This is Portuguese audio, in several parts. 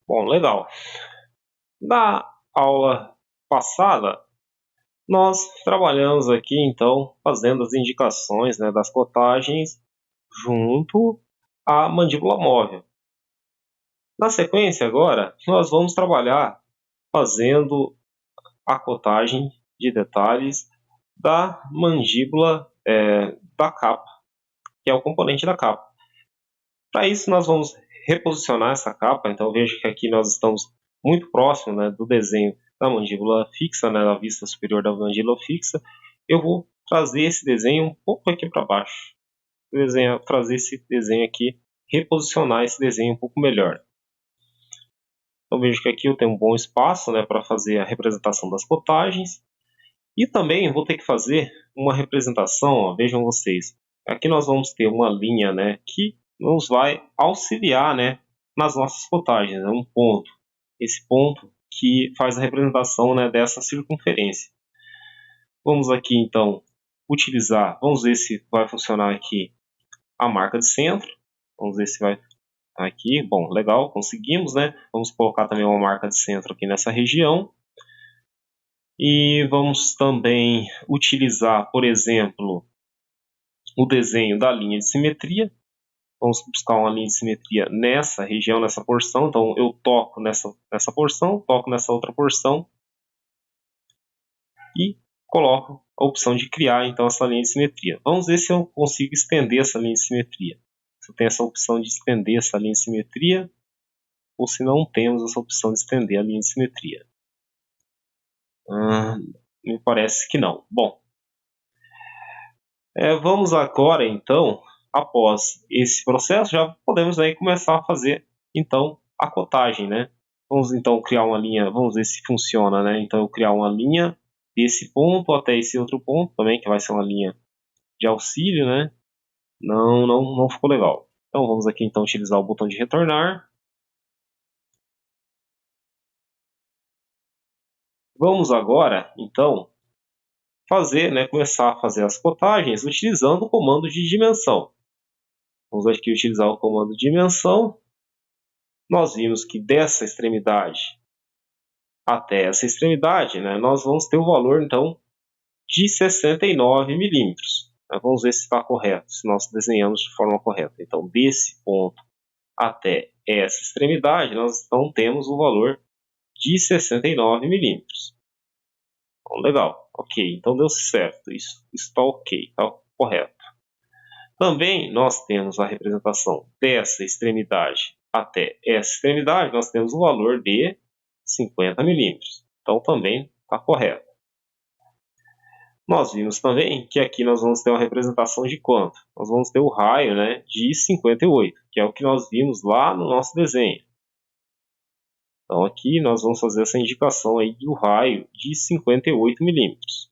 Bom, legal. Na aula passada, nós trabalhamos aqui, então, fazendo as indicações, né, das cotagens junto à mandíbula móvel. Na sequência, agora, nós vamos trabalhar fazendo a cotagem de detalhes da mandíbula da capa, que é o componente da capa. Para isso, nós vamos reposicionar essa capa. Então, veja que aqui nós estamos muito próximo, né, do desenho da mandíbula fixa, né, da vista superior da mandíbula fixa. Eu vou trazer esse desenho um pouco aqui para baixo. Trazer esse desenho aqui, reposicionar esse desenho um pouco melhor. Então, vejo que aqui eu tenho um bom espaço, né, para fazer a representação das cotagens. E também vou ter que fazer uma representação, ó, vejam vocês. Aqui nós vamos ter uma linha, né, que nos vai auxiliar, né, nas nossas cotagens, né, um ponto. Esse ponto que faz a representação, né, dessa circunferência. Vamos aqui então utilizar, vamos ver se vai funcionar aqui a marca de centro. Vamos ver se vai aqui. Bom, legal, conseguimos, né? Vamos colocar também uma marca de centro aqui nessa região. E vamos também utilizar, por exemplo, o desenho da linha de simetria. Vamos buscar uma linha de simetria nessa região, nessa porção. Então, eu toco nessa porção, toco nessa outra porção e coloco a opção de criar, então, essa linha de simetria. Vamos ver se eu consigo estender essa linha de simetria. Se eu tenho essa opção de estender essa linha de simetria, ou se não temos essa opção de estender a linha de simetria. Me parece que não. Bom, vamos agora, então, após esse processo, já podemos aí começar a fazer, então, a cotagem, né? Vamos, então, criar uma linha, vamos ver se funciona, né? Então, eu criar uma linha desse ponto até esse outro ponto também, que vai ser uma linha de auxílio, né? Não ficou legal. Então, vamos aqui, então, utilizar o botão de retornar. Vamos agora, então, começar a fazer as cotagens utilizando o comando de dimensão. Vamos aqui utilizar o comando de dimensão. Nós vimos que dessa extremidade até essa extremidade, né, nós vamos ter o valor, então, de 69 milímetros. Vamos ver se está correto, se nós desenhamos de forma correta. Então, desse ponto até essa extremidade, nós então temos o valor de 69 milímetros. Então, legal, ok, então deu certo, isso está ok, está correto. Também nós temos a representação dessa extremidade até essa extremidade, nós temos o valor de 50 milímetros. Então também está correto. Nós vimos também que aqui nós vamos ter uma representação de quanto? Nós vamos ter o raio, né, de 58, que é o que nós vimos lá no nosso desenho. Então aqui nós vamos fazer essa indicação aí do raio de 58 milímetros.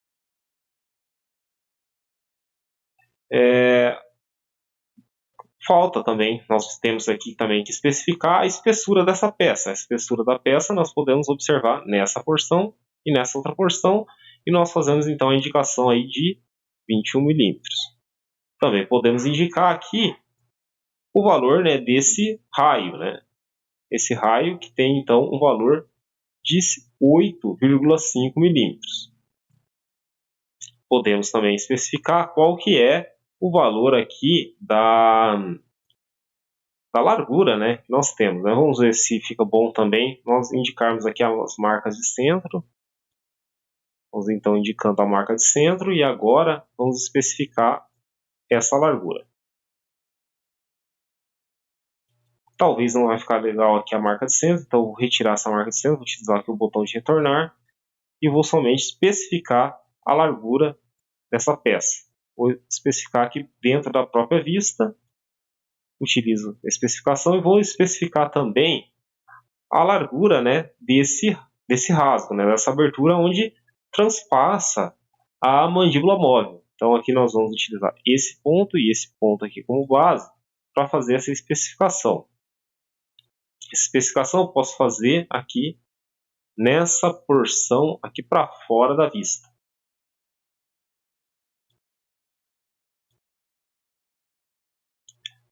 Falta também, nós temos aqui também que especificar a espessura dessa peça. A espessura da peça nós podemos observar nessa porção e nessa outra porção, e nós fazemos então a indicação aí de 21 milímetros. Também podemos indicar aqui o valor, né, desse raio, né? Esse raio que tem então um valor de 8,5 milímetros. Podemos também especificar qual que é o valor aqui da largura, né, que nós temos, né? Vamos ver se fica bom também nós indicarmos aqui as marcas de centro. Vamos então indicando a marca de centro e agora vamos especificar essa largura. Talvez não vai ficar legal aqui a marca de centro, então eu vou retirar essa marca de centro, vou utilizar aqui o botão de retornar e vou somente especificar a largura dessa peça. Vou especificar aqui dentro da própria vista, utilizo a especificação e vou especificar também a largura, né, desse rasgo, né, dessa abertura onde transpassa a mandíbula móvel. Então aqui nós vamos utilizar esse ponto e esse ponto aqui como base para fazer essa especificação. Essa especificação eu posso fazer aqui nessa porção aqui para fora da vista.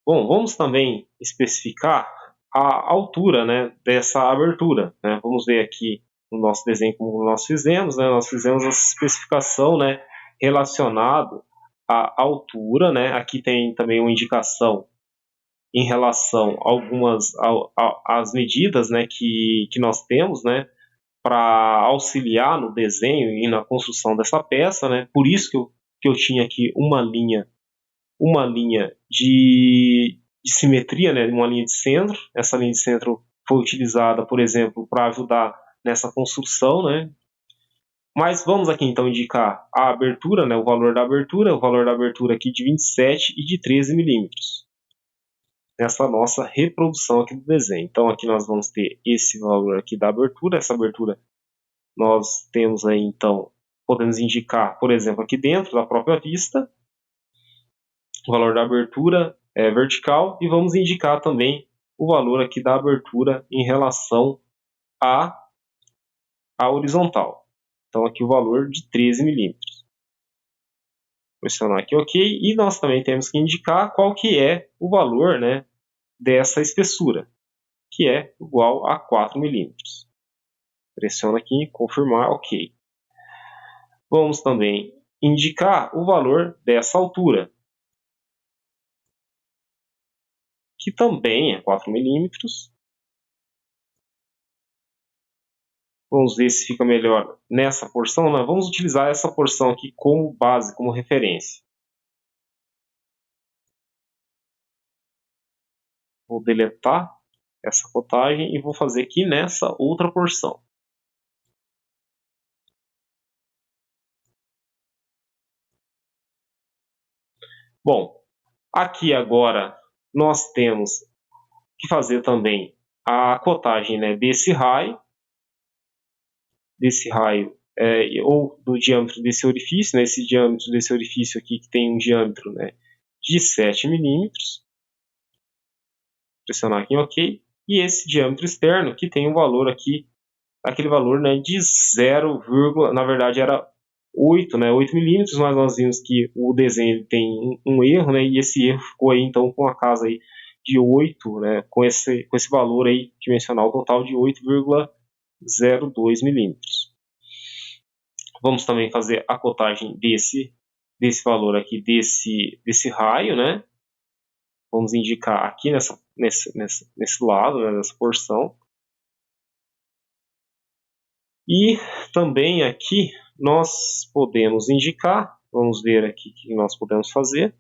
Bom, vamos também especificar a altura, né, dessa abertura, né? Vamos ver aqui no nosso desenho como nós fizemos, né? Nós fizemos essa especificação, né, relacionado à altura, né? Aqui tem também uma indicação em relação a algumas as medidas, né, que nós temos, né, para auxiliar no desenho e na construção dessa peça, né? Por isso que eu tinha aqui uma linha de simetria, né? Uma linha de centro. Essa linha de centro foi utilizada, por exemplo, para ajudar nessa construção, né? Mas vamos aqui então indicar a abertura, né? O valor da abertura aqui de 27 e de 13 milímetros. Nessa nossa reprodução aqui do desenho. Então aqui nós vamos ter esse valor aqui da abertura. Essa abertura nós temos aí então, podemos indicar, por exemplo, aqui dentro da própria vista, o valor da abertura vertical, e vamos indicar também o valor aqui da abertura em relação à horizontal. Então aqui o valor de 13 milímetros. Pressionar aqui OK, e nós também temos que indicar qual que é o valor, né, dessa espessura, que é igual a 4 milímetros. Pressiona aqui, confirmar, OK. Vamos também indicar o valor dessa altura, que também é 4 milímetros. Vamos ver se fica melhor nessa porção. Nós vamos utilizar essa porção aqui como base, como referência. Vou deletar essa cotagem e vou fazer aqui nessa outra porção. Bom, aqui agora nós temos que fazer também a cotagem, né, desse raio ou do diâmetro desse orifício, né, esse diâmetro desse orifício aqui que tem um diâmetro, né, de 7 milímetros. Pressionar aqui em OK. E esse diâmetro externo que tem um valor aqui, aquele valor, né, de 0, na verdade era 8, né, 8 milímetros, mas nós vimos que o desenho tem um erro, né, e esse erro ficou aí então com a casa aí de 8, né, com esse valor aí dimensional total de 8,02 milímetros. Vamos também fazer a cotagem desse valor aqui, desse raio, né? Vamos indicar aqui nesse lado, né, nessa porção. E também aqui nós podemos indicar, vamos ver aqui o que nós podemos fazer.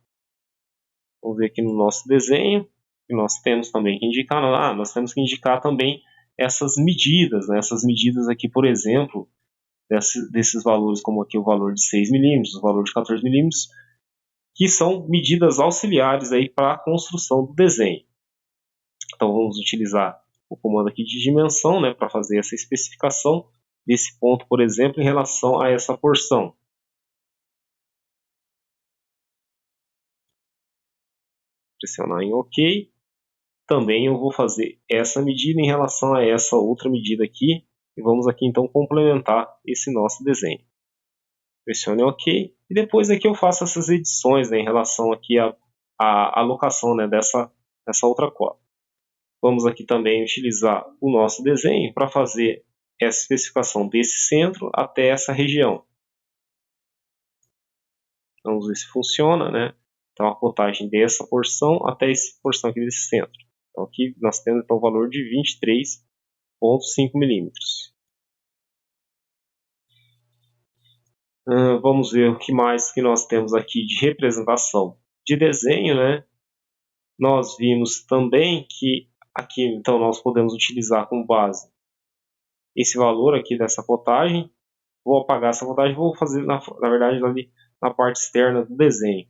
Vamos ver aqui no nosso desenho, que nós temos também que indicar, nós temos que indicar também essas medidas, né? Essas medidas aqui, por exemplo, desses valores, como aqui o valor de 6 milímetros, o valor de 14 milímetros, que são medidas auxiliares aí para a construção do desenho. Então vamos utilizar o comando aqui de dimensão, né, para fazer essa especificação desse ponto, por exemplo, em relação a essa porção. Pressionar em OK. Também eu vou fazer essa medida em relação a essa outra medida aqui. E vamos aqui então complementar esse nosso desenho. Pressione OK. E depois aqui eu faço essas edições, né, em relação aqui à alocação, né, dessa outra cota. Vamos aqui também utilizar o nosso desenho para fazer essa especificação desse centro até essa região. Vamos ver se funciona, né? Então a cotagem dessa porção até essa porção aqui desse centro. Então aqui nós temos então o valor de 23,5 milímetros. Vamos ver o que mais que nós temos aqui de representação de desenho, né? Nós vimos também que aqui então nós podemos utilizar como base esse valor aqui dessa cotagem. Vou apagar essa cotagem, vou fazer na verdade ali na parte externa do desenho.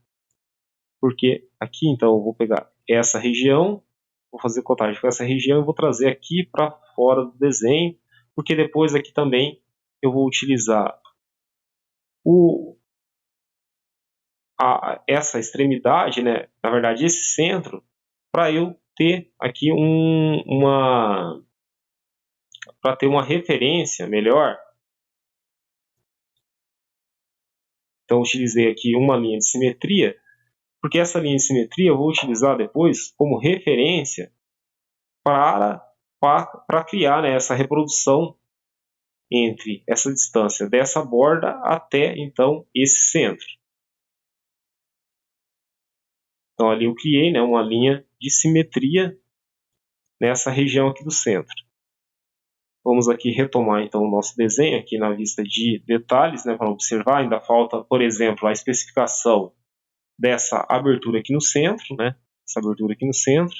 Porque aqui então eu vou pegar essa região, vou fazer cotagem com essa região e vou trazer aqui para fora do desenho, porque depois aqui também eu vou utilizar essa extremidade, né, na verdade esse centro, para eu ter aqui para ter uma referência melhor. Então eu utilizei aqui uma linha de simetria, porque essa linha de simetria eu vou utilizar depois como referência para criar, né, essa reprodução entre essa distância dessa borda até então esse centro. Então ali eu criei, né, uma linha de simetria nessa região aqui do centro. Vamos aqui retomar então o nosso desenho aqui na vista de detalhes, né, para observar. Ainda falta, por exemplo, a especificação dessa abertura aqui no centro, né, essa abertura aqui no centro.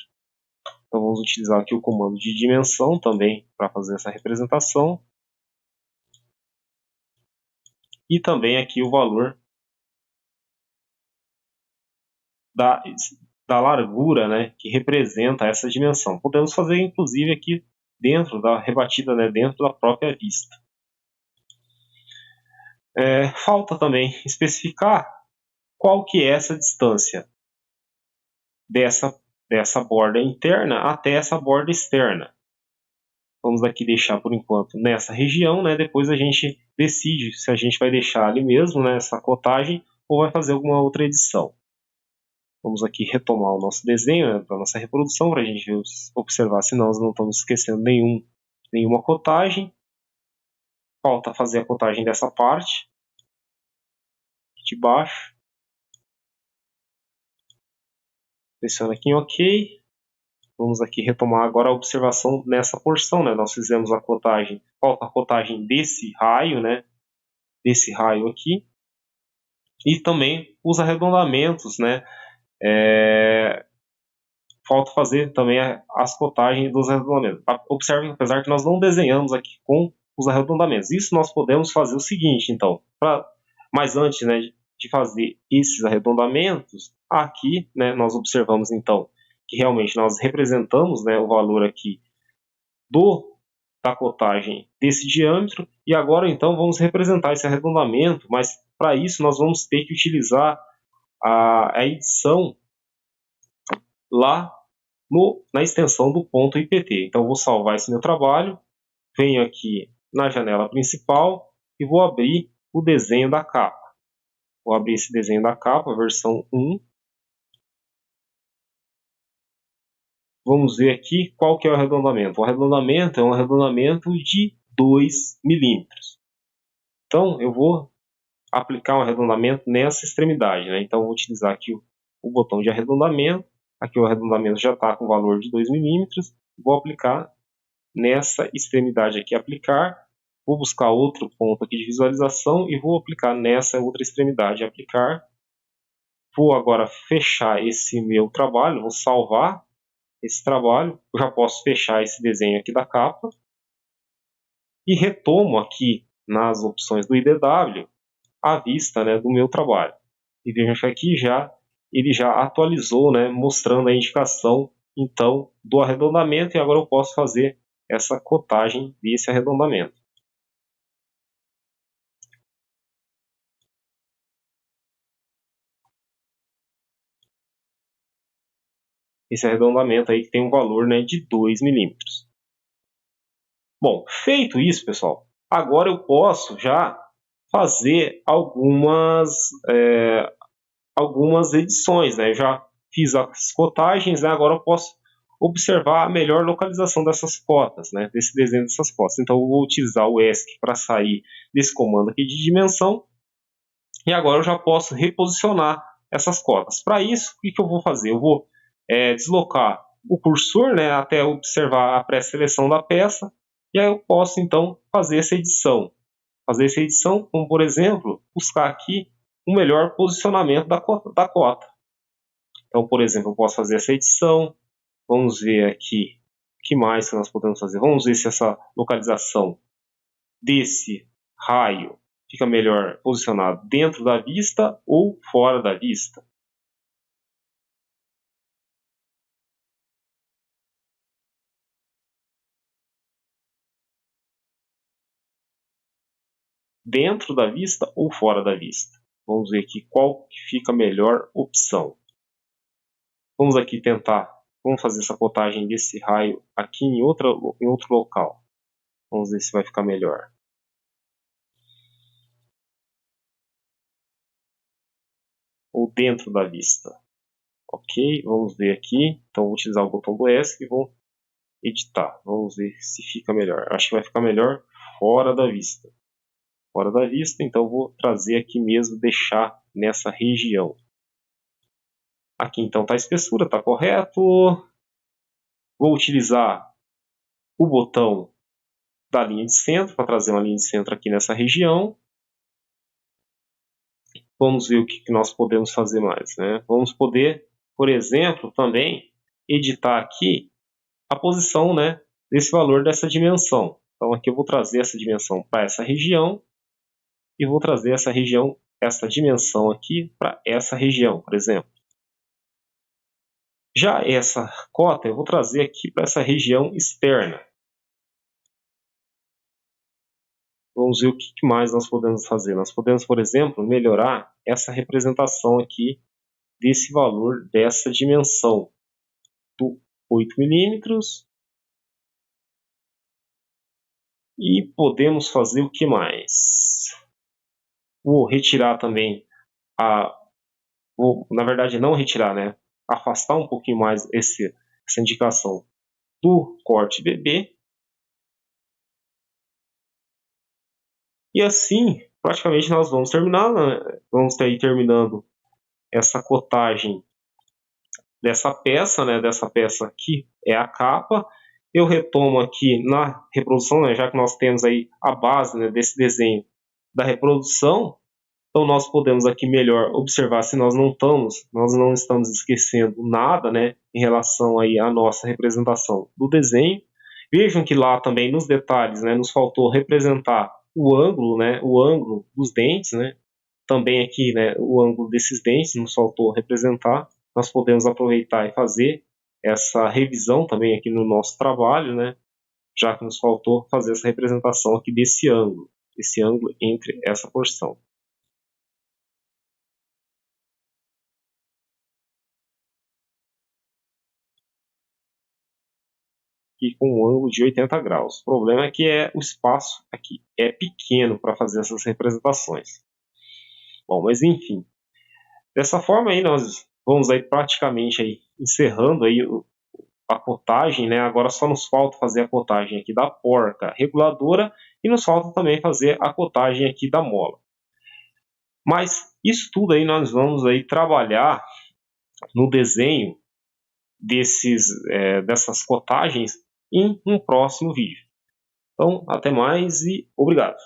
Então vamos utilizar aqui o comando de dimensão também para fazer essa representação. E também aqui o valor da largura, né, que representa essa dimensão. Podemos fazer inclusive aqui dentro da rebatida, né, dentro da própria vista. Falta também especificar qual que é essa distância dessa borda interna até essa borda externa. Vamos aqui deixar por enquanto nessa região, né? Depois a gente decide se a gente vai deixar ali mesmo, né, essa cotagem, ou vai fazer alguma outra edição. Vamos aqui retomar o nosso desenho, né, da nossa reprodução, para a gente observar se nós não estamos esquecendo nenhuma cotagem. Falta fazer a cotagem dessa parte de baixo. Pressiona aqui em OK. Vamos aqui retomar agora a observação nessa porção, né? Nós fizemos a cotagem, falta a cotagem desse raio, né? Desse raio aqui. E também os arredondamentos, né? Falta fazer também as cotagens dos arredondamentos. Observe, apesar que nós não desenhamos aqui com os arredondamentos. Isso nós podemos fazer o seguinte, então. Mas antes, né, de fazer esses arredondamentos, aqui, né, nós observamos, então, que realmente nós representamos, né, o valor aqui da cotagem desse diâmetro, e agora então vamos representar esse arredondamento, mas para isso nós vamos ter que utilizar a edição lá na extensão do ponto IPT. Então vou salvar esse meu trabalho, venho aqui na janela principal e vou abrir o desenho da capa. Vou abrir esse desenho da capa, versão 1. Vamos ver aqui qual que é o arredondamento. O arredondamento é um arredondamento de 2 milímetros. Então eu vou aplicar um arredondamento nessa extremidade, né? Então vou utilizar aqui o botão de arredondamento. Aqui o arredondamento já está com o valor de 2 milímetros. Vou aplicar nessa extremidade aqui, aplicar. Vou buscar outro ponto aqui de visualização e vou aplicar nessa outra extremidade, aplicar. Vou agora fechar esse meu trabalho, vou salvar esse trabalho. Eu já posso fechar esse desenho aqui da capa. E retomo aqui nas opções do IDW a vista, né, do meu trabalho. E vejam que aqui ele já atualizou, né, mostrando a indicação então do arredondamento, e agora eu posso fazer essa cotagem desse arredondamento. Esse arredondamento aí que tem um valor, né, de 2 milímetros. Bom, feito isso, pessoal, agora eu posso já fazer algumas edições, né? Eu já fiz as cotagens, né? Agora eu posso observar a melhor localização dessas cotas, né? Desse desenho dessas cotas. Então eu vou utilizar o ESC para sair desse comando aqui de dimensão, e agora eu já posso reposicionar essas cotas. Para isso, o que eu vou fazer? Eu vou deslocar o cursor, né, até observar a pré-seleção da peça, e aí eu posso então fazer essa edição. Fazer essa edição, como por exemplo, buscar aqui o melhor posicionamento da cota. Então, por exemplo, eu posso fazer essa edição. Vamos ver aqui o que mais que nós podemos fazer. Vamos ver se essa localização desse raio fica melhor posicionado dentro da vista ou fora da vista. Dentro da vista ou fora da vista. Vamos ver aqui qual que fica a melhor opção. Vamos aqui tentar, vamos fazer essa cotagem desse raio aqui em outro local. Vamos ver se vai ficar melhor. Ou dentro da vista. Ok, vamos ver aqui. Então vou utilizar o botão do ESC e vou editar. Vamos ver se fica melhor. Acho que vai ficar melhor fora da vista. Fora da vista, então vou trazer aqui mesmo, deixar nessa região. Aqui então está a espessura, está correto. Vou utilizar o botão da linha de centro para trazer uma linha de centro aqui nessa região. Vamos ver o que nós podemos fazer mais, né? Vamos poder, por exemplo, também editar aqui a posição, né, desse valor dessa dimensão. Então aqui eu vou trazer essa dimensão para essa região e vou trazer essa dimensão aqui para essa região, por exemplo. Já essa cota eu vou trazer aqui para essa região externa. Vamos ver o que mais nós podemos fazer. Nós podemos, por exemplo, melhorar essa representação aqui desse valor, dessa dimensão do 8 milímetros. E podemos fazer o que mais? Vou retirar também na verdade não retirar, né? Afastar um pouquinho mais essa indicação do corte BB. E assim, praticamente nós vamos terminar, né? Vamos ter aí terminando essa cotagem dessa peça, né? Dessa peça aqui é a capa. Eu retomo aqui na reprodução, né? Já que nós temos aí a base, né, desse desenho da reprodução. Então nós podemos aqui melhor observar se nós não estamos esquecendo nada, né, em relação aí à nossa representação do desenho. Vejam que lá também nos detalhes, né, nos faltou representar o ângulo, né, o ângulo dos dentes, né. Também aqui, né, o ângulo desses dentes nos faltou representar. Nós podemos aproveitar e fazer essa revisão também aqui no nosso trabalho, né, já que nos faltou fazer essa representação aqui desse ângulo entre essa porção. Aqui com um ângulo de 80 graus. O problema é que o espaço aqui é pequeno para fazer essas representações. Bom, mas enfim. Dessa forma aí nós vamos aí praticamente aí encerrando aí a cotagem, né? Agora só nos falta fazer a cotagem aqui da porca reguladora e nos falta também fazer a cotagem aqui da mola. Mas isso tudo aí nós vamos aí trabalhar no desenho dessas cotagens em um próximo vídeo. Então, até mais e obrigado.